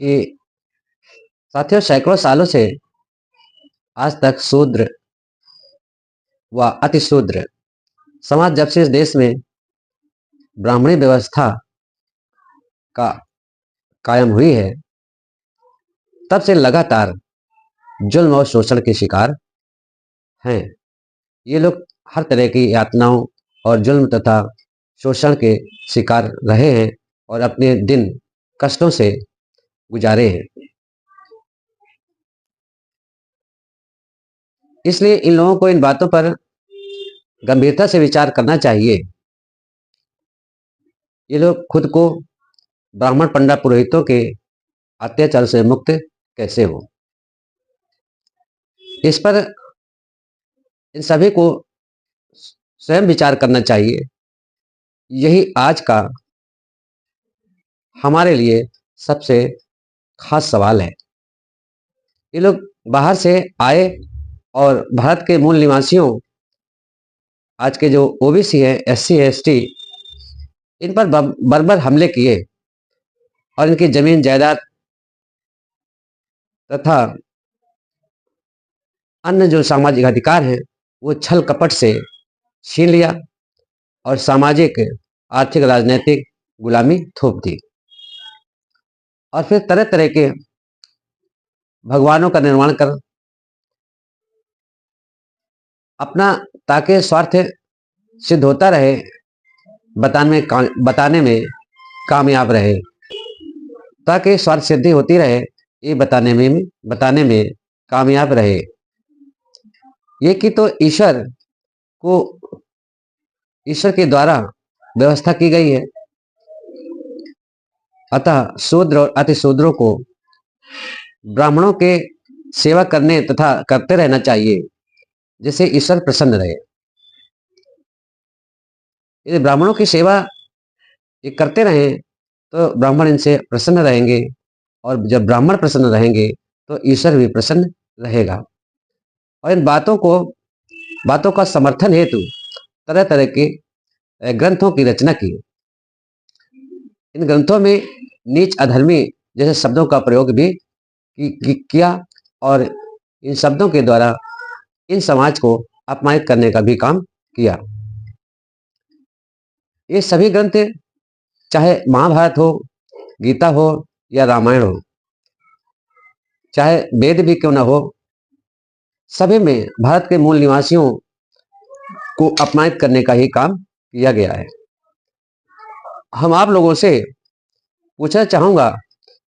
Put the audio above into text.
कि साथियों सैकड़ों सालों से आज तक शूद्र व अतिशूद्र समाज जब से इस देश में ब्राह्मणी व्यवस्था का कायम हुई है, तब से लगातार जुल्म और शोषण के शिकार हैं। ये लोग हर तरह की यातनाओं और जुल्म तथा शोषण के शिकार रहे हैं और अपने दिन कष्टों से गुजारे हैं। इसलिए इन लोगों को इन बातों पर गंभीरता से विचार करना चाहिए। ये लोग खुद को ब्राह्मण पंडा पुरोहितों के अत्याचार से मुक्त कैसे हो, इस पर इन सभी को स्वयं विचार करना चाहिए। यही आज का हमारे लिए सबसे खास सवाल है। ये लोग बाहर से आए और भारत के मूल निवासियों, आज के जो ओबीसी है, एससी एसटी, इन पर बर्बर हमले किए और इनकी जमीन जायदाद तथा अन्य जो सामाजिक अधिकार हैं वो छल कपट से छीन लिया और सामाजिक आर्थिक राजनीतिक गुलामी थोप दी और फिर तरह तरह के भगवानों का निर्माण कर अपना, ताकि स्वार्थ सिद्ध होता रहे, बताने में कामयाब रहे, ताकि स्वार्थ सिद्धि होती रहे, ये बताने में कामयाब रहे। ये कि तो ईश्वर के द्वारा व्यवस्था की गई है। अतः शूद्र और अतिशूद्रों को ब्राह्मणों के सेवा करने तथा करते रहना चाहिए, जिससे ईश्वर प्रसन्न रहे। यदि ब्राह्मणों की सेवा ये करते रहें तो ब्राह्मण इनसे प्रसन्न रहेंगे और जब ब्राह्मण प्रसन्न रहेंगे तो ईश्वर भी प्रसन्न रहेगा। और इन बातों का समर्थन हेतु तरह तरह के ग्रंथों की रचना की। इन ग्रंथों में नीच अधर्मी जैसे शब्दों का प्रयोग भी किया और इन शब्दों के द्वारा इन समाज को अपमानित करने का भी काम किया। ये सभी ग्रंथ, चाहे महाभारत हो, गीता हो या रामायण हो, चाहे वेद भी क्यों ना हो, सभी में भारत के मूल निवासियों को अपमानित करने का ही काम किया गया है। हम आप लोगों से पूछना चाहूंगा